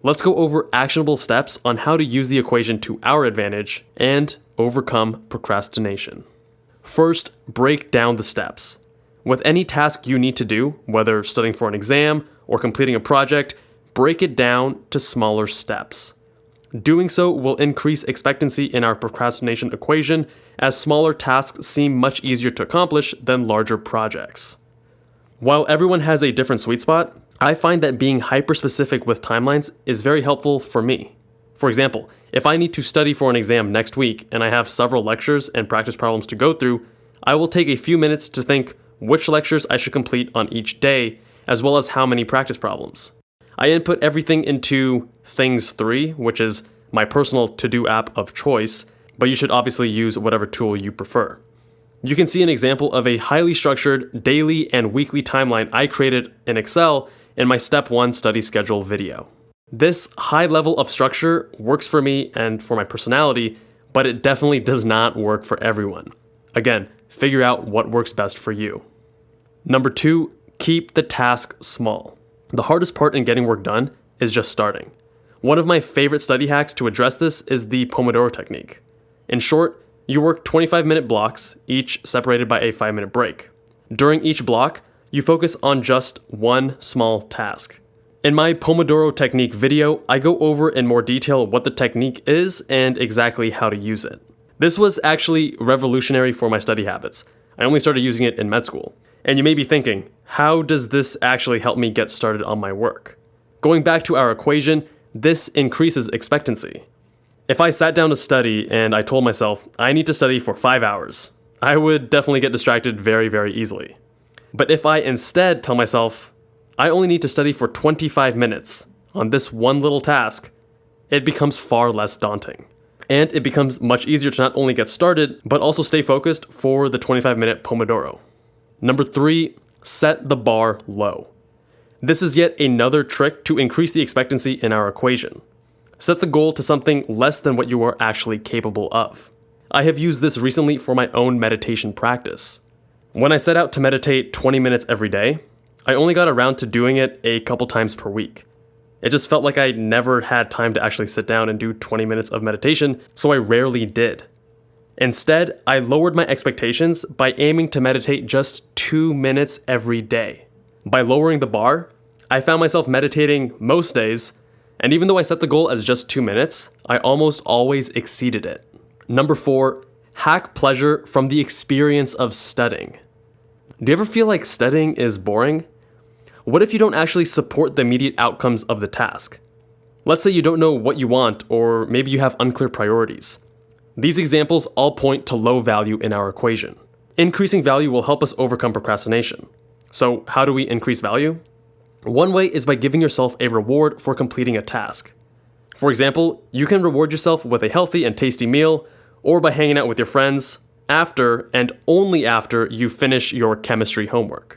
let's go over actionable steps on how to use the equation to our advantage and overcome procrastination. First, break down the steps. With any task you need to do, whether studying for an exam or completing a project, break it down to smaller steps. Doing so will increase expectancy in our procrastination equation, as smaller tasks seem much easier to accomplish than larger projects. While everyone has a different sweet spot, I find that being hyper-specific with timelines is very helpful for me. For example, if I need to study for an exam next week and I have several lectures and practice problems to go through, I will take a few minutes to think which lectures I should complete on each day, as well as how many practice problems. I input everything into Things 3, which is my personal to-do app of choice, but you should obviously use whatever tool you prefer. You can see an example of a highly structured daily and weekly timeline I created in Excel in my Step 1 study schedule video. This high level of structure works for me and for my personality, but it definitely does not work for everyone. Again, figure out what works best for you. Number 2, keep the task small. The hardest part in getting work done is just starting. One of my favorite study hacks to address this is the Pomodoro technique. In short, you work 25-minute blocks, each separated by a 5-minute break. During each block, you focus on just one small task. In my Pomodoro technique video, I go over in more detail what the technique is and exactly how to use it. This was actually revolutionary for my study habits. I only started using it in med school. And you may be thinking, how does this actually help me get started on my work? Going back to our equation, this increases expectancy. If I sat down to study and I told myself I need to study for 5 hours, I would definitely get distracted very, very easily. But if I instead tell myself I only need to study for 25 minutes on this one little task, it becomes far less daunting. And it becomes much easier to not only get started, but also stay focused for the 25-minute Pomodoro. Number 3, set the bar low. This is yet another trick to increase the expectancy in our equation. Set the goal to something less than what you are actually capable of. I have used this recently for my own meditation practice. When I set out to meditate 20 minutes every day, I only got around to doing it a couple times per week. It just felt like I never had time to actually sit down and do 20 minutes of meditation, so I rarely did. Instead, I lowered my expectations by aiming to meditate just 2 minutes every day. By lowering the bar, I found myself meditating most days, and even though I set the goal as just 2 minutes, I almost always exceeded it. Number 4, hack pleasure from the experience of studying. Do you ever feel like studying is boring? What if you don't actually support the immediate outcomes of the task? Let's say you don't know what you want, or maybe you have unclear priorities. These examples all point to low value in our equation. Increasing value will help us overcome procrastination. So how do we increase value? One way is by giving yourself a reward for completing a task. For example, you can reward yourself with a healthy and tasty meal, or by hanging out with your friends after and only after you finish your chemistry homework.